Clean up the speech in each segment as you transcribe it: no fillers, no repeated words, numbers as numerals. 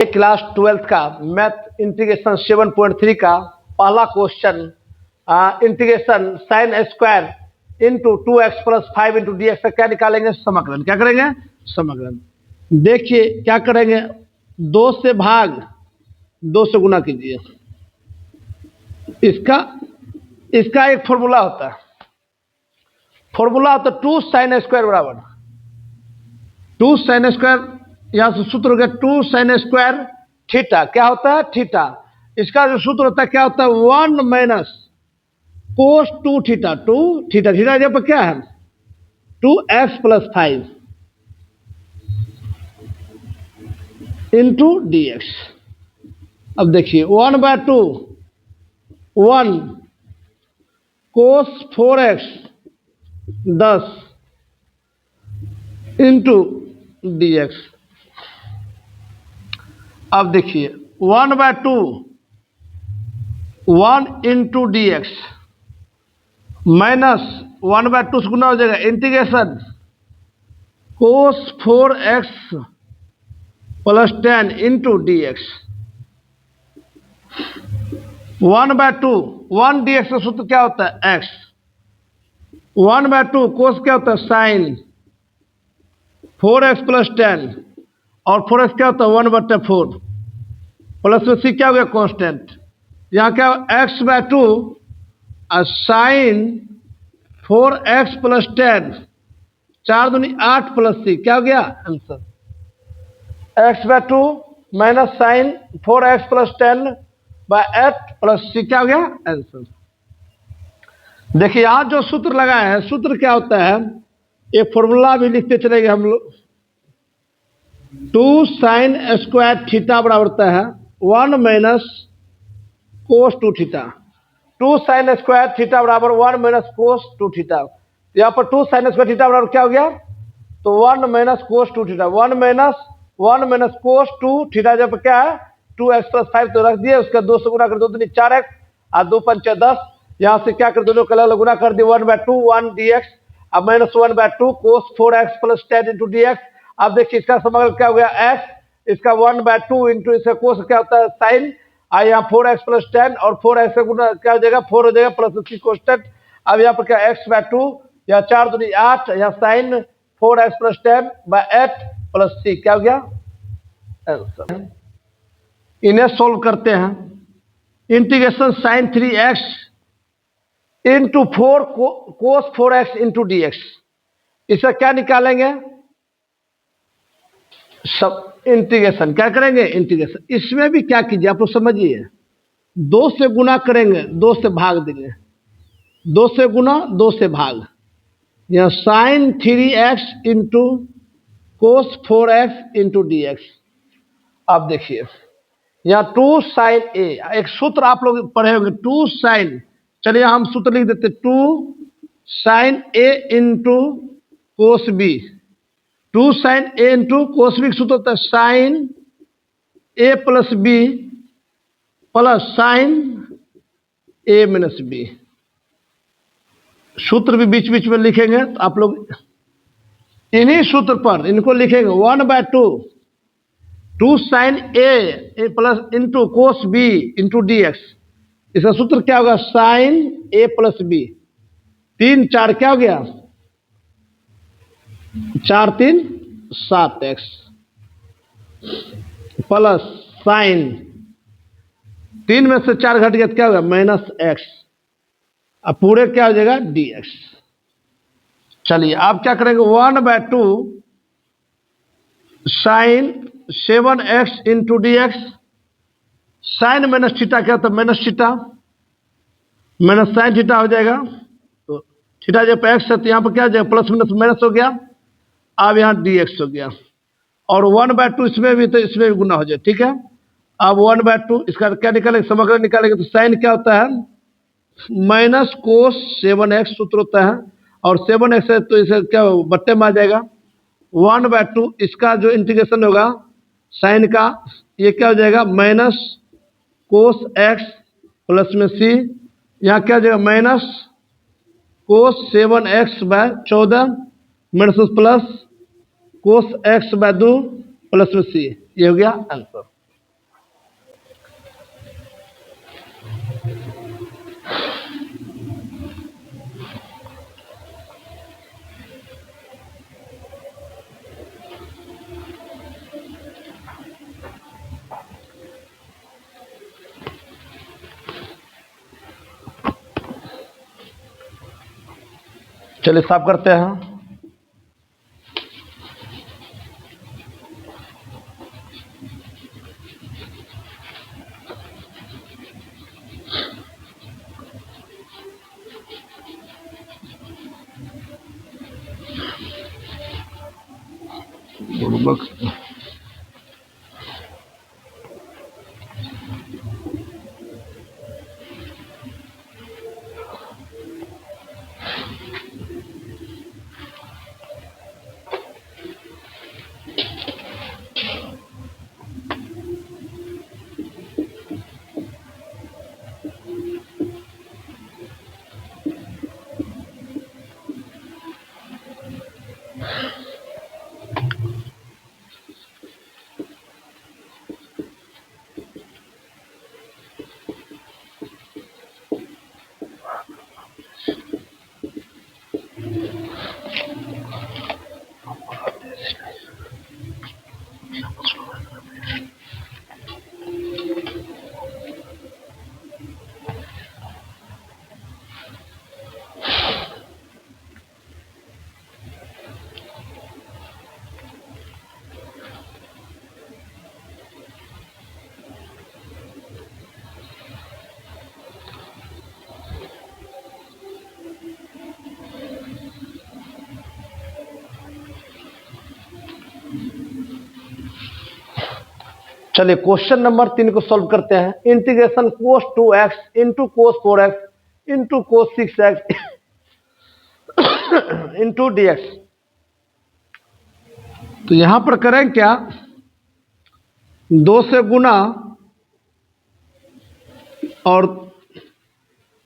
Class 12th का math integration 7.3 का पहला question integration sine square into 2x plus 5 into d x का क्या निकालेंगे? समाकलन। क्या करेंगे? समाकलन। देखिए क्या करेंगे, 2 से भाग 2 से गुना कीजिए। इसका एक फॉर्मूला होता है, 2 साइन स्क्वायर बराबर 2 साइन स्क्वायर, यहां से सूत्र हो गया 2 साइन स्क्वायर थीटा। क्या होता है? थीटा। इसका जो सूत्र होता है क्या होता है? 1 माइनस कोस 2 थीटा। 2 थीटा, थीटा जगह पर क्या है? 2x plus 5 into d x. अब देखिए 1/2 1 कोस 4x 10 इंटू डी एक्स। अब देखिए 1/2 1 इंटू डी एक्स माइनस 1/2 से गुना हो जाएगा इंटीग्रेशन कोस 4x plus 10 into d x. 1/2 1 D x का सूत्र क्या होता है? x। 1/2 कोस क्या होता है? साइन 4x प्लस 10 और 4x क्या होता है? 1/4 प्लस में सी क्या हो गया? कांस्टेंट। यहाँ क्या x/2 और साइन 4x प्लस 10 4 दूनी 8 प्लस सी क्या हो गया? Answer x/2 minus sine 4x plus 10 by 8 plus C क्या हो गया? आंसर। देखिए यहां जो सूत्र लगाए हैं, सूत्र क्या होता है? एक फॉर्मूला भी लिखते चलेंगे हम लोग। 2 साइन स्क्वायर थीटा बराबर होता है 1 माइनस कोस 2 थीटा। 2 साइन स्क्वायर थीटा बराबर 1 माइनस कोस 2 थीटा। यहाँ पर 2 साइन स्क्वायर थीटा बराबर क्या हो गया? तो 1 माइनस कोस 2 थीटा। 1 माइनस कोस 2 थीटा जब क्या है? 2x प्लस 5 तो रख दिए, उसका 2 से गुना कर दो, 2 4x और 2 5 10। यहाँ से क्या कर दोनों कलर गुना कर दिए 1/2 1 dx अब माइनस 1/2 कोस 4x plus 10 into d x. अब देखिए इसका समाकलन क्या हो गया? x। इसका 1/2 इंटू इसका कोस क्या होता है? साइन। और यहाँ 4x प्लस 10 और 4x से गुना क्या हो जाएगा? 4 हो जाएगा प्लस उसकी कोष्टक। अब यहाँ पर क्या x/2 या 4 दूनी 8 या sine 4x plus 10 by 8 plus C क्या हो गया? आंसर। इन्हें सोल्व करते हैं। Integration sine 3x into 4 cos 4x into d x. इसका क्या निकालेंगे? सब इंटीग्रेशन क्या करेंगे? इंटीग्रेशन। इसमें भी क्या कीजिए आप लोग समझिए, 2 से गुना करेंगे, 2 से भाग देंगे, 2 से गुना 2 से भाग। यहाँ sine 3x into cos 4x into d x. अब देखिए यहाँ 2 साइन ए, एक सूत्र आप लोग पढ़े होंगे 2 साइन। चलिए हम सूत्र लिख देते 2 साइन ए इंटू कोस बी। 2 साइन ए इंटू कोस बी सूत्र होता है sign a plus b plus sign A minus B. सूत्र भी बीच बीच में लिखेंगे तो आप लोग इन्हीं सूत्र पर इनको लिखेंगे 1/2 2 sine a plus into cos b into d x. इसका सूत्र क्या होगा? Sign a plus B. 3 4 क्या हो गया? 4 3 7x प्लस साइन 3 में से 4 घट गया तो क्या होगा? Minus x. अब पूरे क्या हो जाएगा? D x. चलिए आप क्या करेंगे? 1/2 sine 7x into d x. Sine minus theta क्या होता है? Minus theta minus sine theta हो जाएगा। तो थीटा जब एक्स है तो यहाँ पर क्या हो जाएगा? प्लस माइनस माइनस हो गया। अब यहाँ डी एक्स हो गया और 1/2 इसमें भी तो इसमें भी गुना हो जाए। ठीक है। अब 1/2 इसका क्या निकालेंगे? समाकलन निकालेंगे तो साइन क्या होता है? माइनस कोस 7x सूत्र होता है और 7x है तो इसे क्या बट्टे में आ जाएगा 1/2। इसका जो इंटीग्रेशन होगा साइन का, ये क्या हो जाएगा? माइनस कोस x प्लस में सी। यहाँ क्या हो जाएगा? Minus cos 7x by 14 minus plus cos x/2 plus में सी। ये हो गया आंसर। चलिए साफ करते हैं। चलिए क्वेश्चन नंबर 3 को सॉल्व करते हैं। इंटीग्रेशन कोस 2x into cos 4x into cos 6x into dx। तो यहां पर करें क्या, 2 से गुना और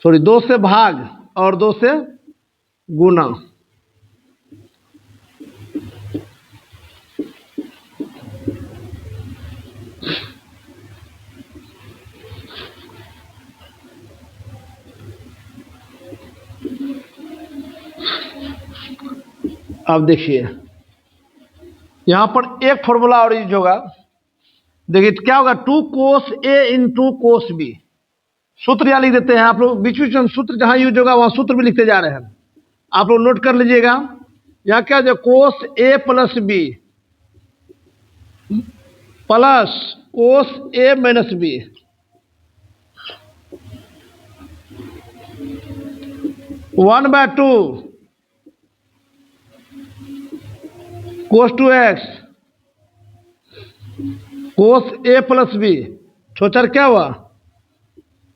2 से भाग और 2 से गुना। अब देखिए यहां पर एक फॉर्मूला और यूज होगा। देखिए क्या होगा, 2 कोस ए इंटू कोस बी। सूत्र यहां लिख देते हैं आप लोग, बीच बीच में सूत्र जहां यूज होगा वहां सूत्र भी लिखते जा रहे हैं, आप लोग नोट कर लीजिएगा। यहां क्या हो, cos a plus b plus cos a minus b. One by two cos 2x cos a plus b, छोचर क्या हुआ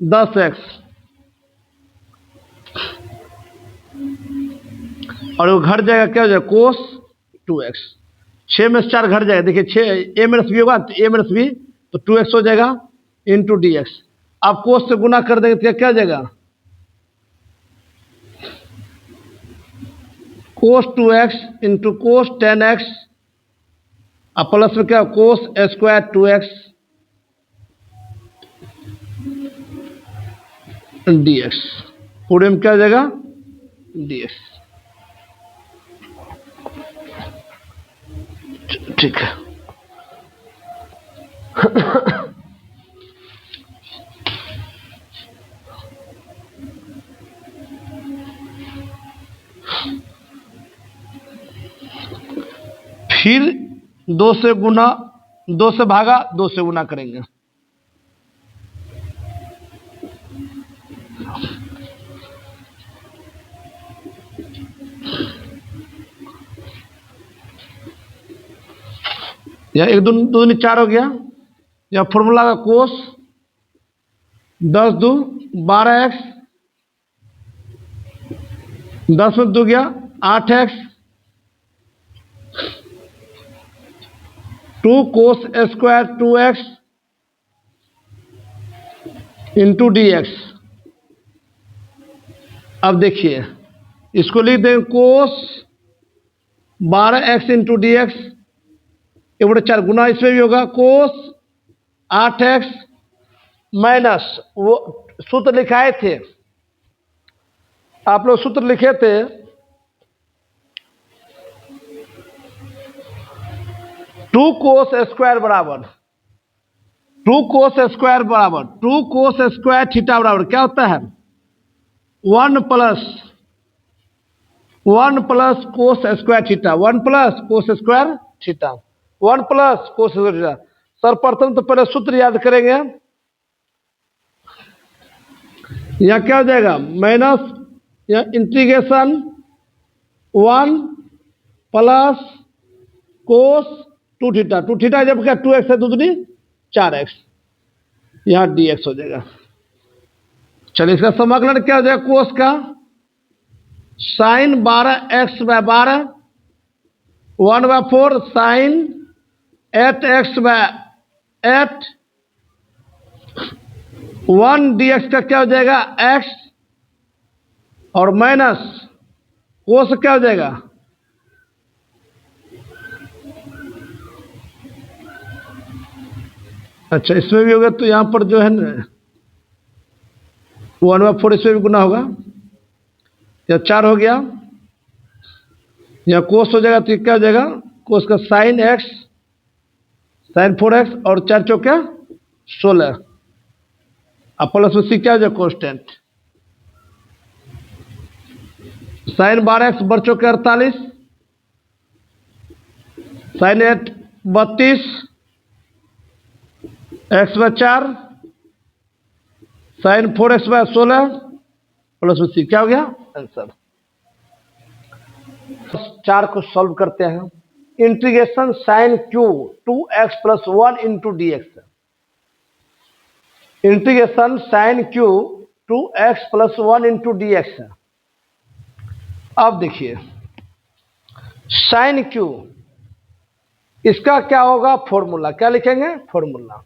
10x, और वो घट जाएगा, क्या हो जाएगा कोस 2x। 6 में से 4 घट जाएगा। देखिए 6 ए माइनस बी होगा तो ए माइनस बी तो 2x हो जाएगा इंटू डी एक्स। आप कोस से गुना कर देंगे तो क्या हो जाएगा, कोस 2x इंटू कोस 10x अब प्लस में क्या कोस स्क्वायर 2x dx। पूरे में क्या हो जाएगा dx। ठीक है। फिर 2 से गुना, 2 से भागा, 2 से गुना करेंगे। या 1 2 2 4 हो गया। या फॉर्मूला का कोस 10 2 12x, 10 में 2 गया 8x, 2 cos square 2x into dx। अब देखिए इसको लिख दें कोस 12x इंटू डी एक्स, 1/4 गुना इसमें भी होगा कोस 8x माइनस, वो सूत्र लिखाए थे आप लोग, सूत्र लिखे थे 2 कोस स्क्वायर बराबर 2 कोस स्क्वायर बराबर 2 कोस स्क्वायर थीटा बराबर क्या होता है 1 plus 1 plus cos square theta, 1 plus cos square theta, 1 plus cos square theta. सर्वप्रथम तो पहले सूत्र याद करेंगे। यहाँ क्या हो जाएगा, minus integration 1 plus cos 2 theta, 2 theta जब क्या 2x है, दूसरी 4x, यहाँ dx हो जाएगा। चलिए इसका समाकलन क्या हो जाएगा, कोस का sign 12x/12 1/4 sign 8x/8 1 dx का क्या हो जाएगा x, और माइनस कोस क्या हो जाएगा, अच्छा इसमें भी होगा तो यहां पर जो है ना 1/4 इसमें भी गुना होगा, या 4 हो गया, यहाँ कोस हो जाएगा तो क्या हो जाएगा, कोस का साइन x साइन 4x और 4 चौके 16, अब प्लस में सी क्या हो जाएगा कॉन्स्टेंट, साइन 12x बढ़ चौके 48, sign 8 32 x/4 sign 4x/16 plus में सी क्या हो गया आंसर। 4 को सॉल्व करते हैं। Integration sine cube 2x + 1 × dx, integration sine cube 2x + 1 × dx है। अब देखिए साइन क्यू, इसका क्या होगा फॉर्मूला, क्या लिखेंगे फॉर्मूला,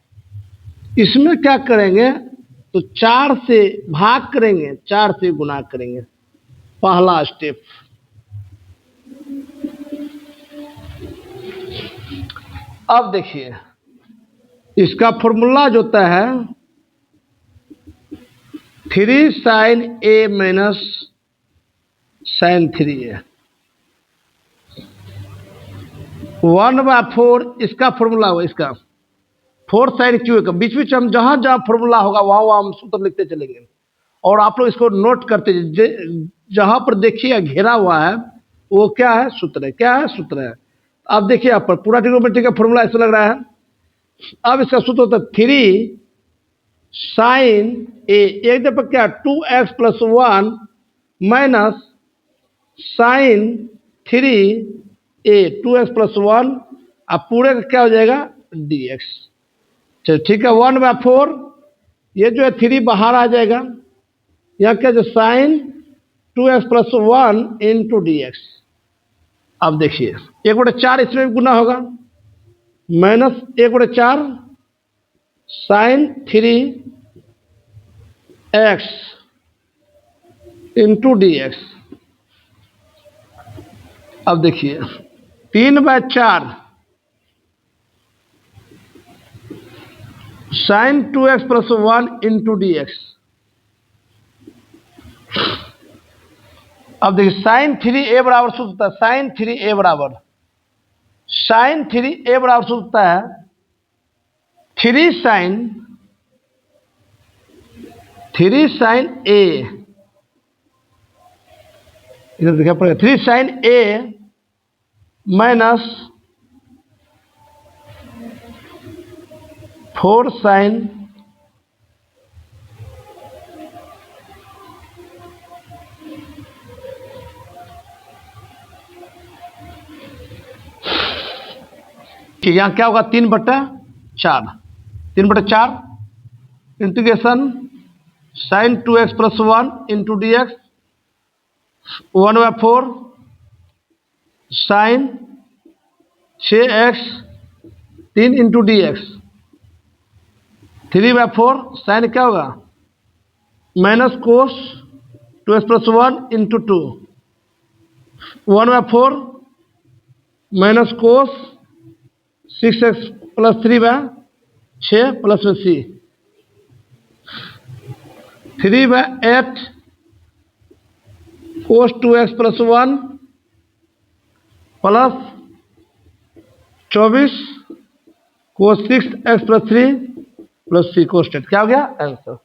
इसमें क्या करेंगे तो 4 से भाग करेंगे, 4 से गुना करेंगे, पहला स्टेप। अब देखिए इसका फॉर्मूला जो होता है 3 sin a - sin 3a 1/4, इसका फॉर्मूला होगा, इसका 4 sin q का, बीच बीच हम जहां जहां फॉर्मूला होगा वहां हम सूत्र लिखते चलेंगे, और आप लोग इसको नोट करते, जहां पर देखिए घेरा हुआ है वो क्या है सूत्र है, क्या है सूत्र है। अब देखिए यहाँ पर पूरा ट्रिग्नोमेट्री का फॉर्मूला ऐसा लग रहा है। अब इसका सूत्र होता है 3 sin a, एक दफा क्या 2x + 1 minus sin 3a 2x + 1, अब पूरे का क्या हो जाएगा dx। चलो ठीक है, 1/4 ये जो है 3 बाहर आ जाएगा, यहाँ क्या जो sin 2x + 1 × dx। अब देखिए 1/4 इसमें भी गुना होगा, माइनस 1/4 sin 3x × dx। अब देखिए 3/4 sin 2x + 1 × dx। अब देखिए sin 3a बराबर सूत्र होता है, sin 3a बराबर सूत्र होता है 3 sin a, इधर देखा पड़ेगा 3 sin a माइनस 4 sin यहाँ क्या होगा 3/4 integration sin 2x + 1 × dx 1/4 sin 6x 3 × dx 3/4 sin क्या होगा minus cos 2x + 1 × 2 1/4 minus cos 6x + 3/6 plus में c 3/8 कोस 2x + 1 प्लस 24 कोस 6x + 3 प्लस c कॉन्स्टेंट, क्या हो गया आंसर।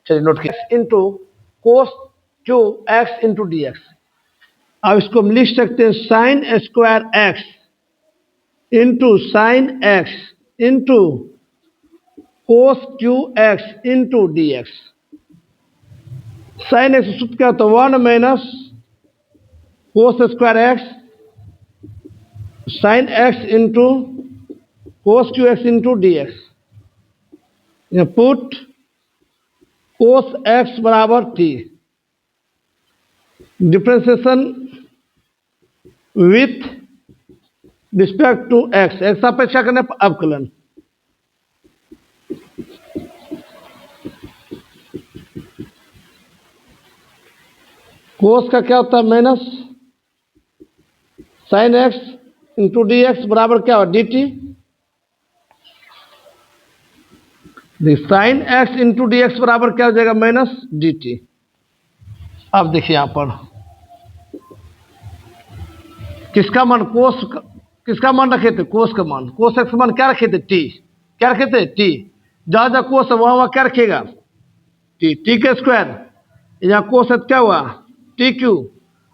चलिए नोट किया into cos Q x × dx, अब इसको हम लिख सकते हैं sine square x into sine x into cos cube x into d x. Sine x सूत्र क्या होता है 1 minus cos square x sine x into cos cube x into d x. Put cos x बराबर t differentiation with respect to x, x अपेक्षा करने पर अवकलन। Cos का क्या होता है minus sine x into d x बराबर क्या होगा d t. Sine x into d x बराबर क्या हो जाएगा माइनस डी टी। अब देखिए यहां पर किसका मान कोस किसका मान रखे थे कोस का मान, कोस एक्स मान क्या रखे थे टी, क्या रखे थे टी। जहां जहां कोस है वहां क्या रखेगा टी, टी के स्क्वायर। यहाँ कोस क्या हुआ टी क्यू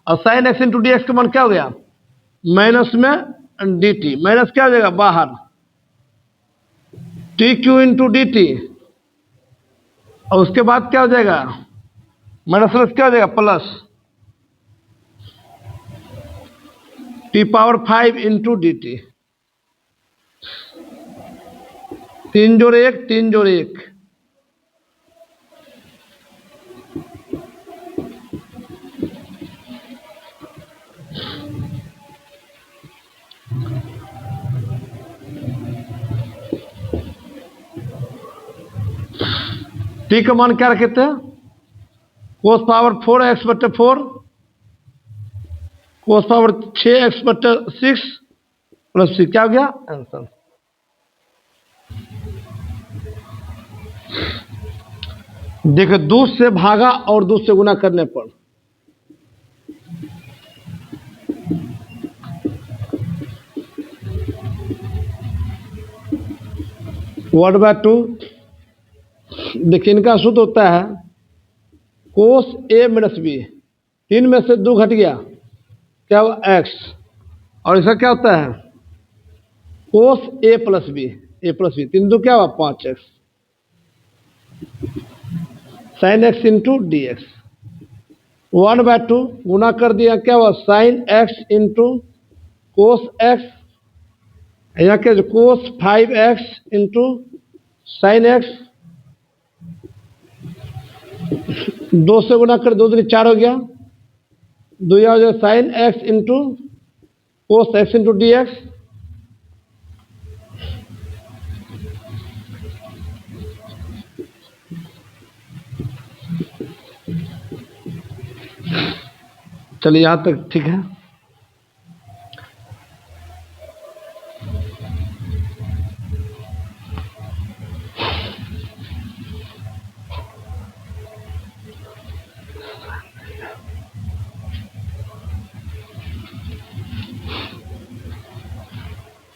और sign x into d x का मान क्या हो गया माइनस में डी टी, माइनस क्या हो जाएगा बाहर T Q into D T और उसके बाद क्या हो जाएगा माइनस प्लस क्या हो जाएगा plus T power 5 into D T. 3 जोड़ 1 3 जोड़ 1 टी का मान क्या रखे थे कोस पावर 4x/4 कोस पावर 6x/6 प्लस सी क्या हो गया आंसर। देखो 2 से भागा और 2 से गुना करने पर वर्ड बाय 2। देखिए इनका सूत्र होता है कोस ए माइनस बी, 3 में से 2 घट गया क्या हुआ एक्स और इसका क्या होता है कोस ए प्लस बी 3 2 क्या हुआ 5x sign x into d x. 1/2 गुना कर दिया क्या हुआ sign x into cos x, यहाँ के कोस 5x इंटू साइन एक्स 2 से गुना कर 2 दूनी 4 हो गया 2 हो जाएगा sign x into cos x into d x. चलिए यहां तक ठीक है।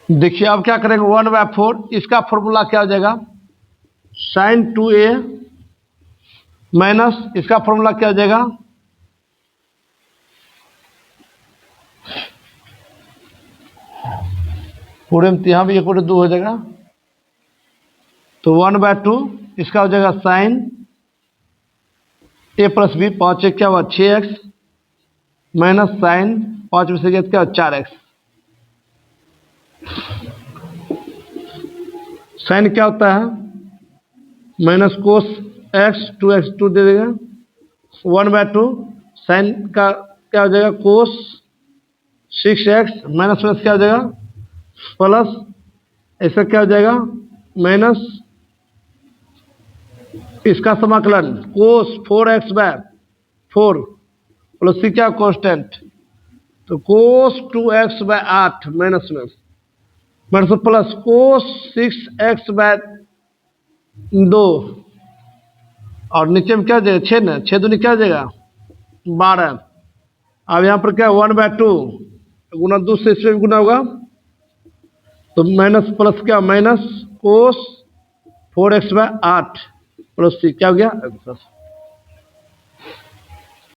देखिए अब क्या करेंगे 1/4 इसका फॉर्मूला क्या हो जाएगा साइन 2a माइनस इसका फॉर्मूला क्या हो जाएगा पूरे में यहाँ भी 1/2 हो जाएगा तो 1/2 इसका हो जाएगा साइन a प्लस बी 5 क्या हुआ 6x माइनस साइन 5 में से गया क्या 4x। साइन क्या होता है माइनस कोस एक्स 2x 2 दे देगा 1/2 साइन का क्या हो जाएगा कोस 6x माइनस प्लस क्या हो जाएगा प्लस ऐसा क्या हो जाएगा माइनस इसका समाकलन कोस 4x/4 प्लस सी क्या कांस्टेंट तो कोस 2x/8 माइनस में माइनस प्लस कोस 6x/2 और नीचे में क्या हो जाएगा 6 ना 6 दूनी क्या हो जाएगा 12। अब यहाँ पर क्या 1/2 गुना 2 से इसमें भी गुना होगा तो माइनस प्लस क्या minus cos 4x/8 plus C क्या हो गया आंसर।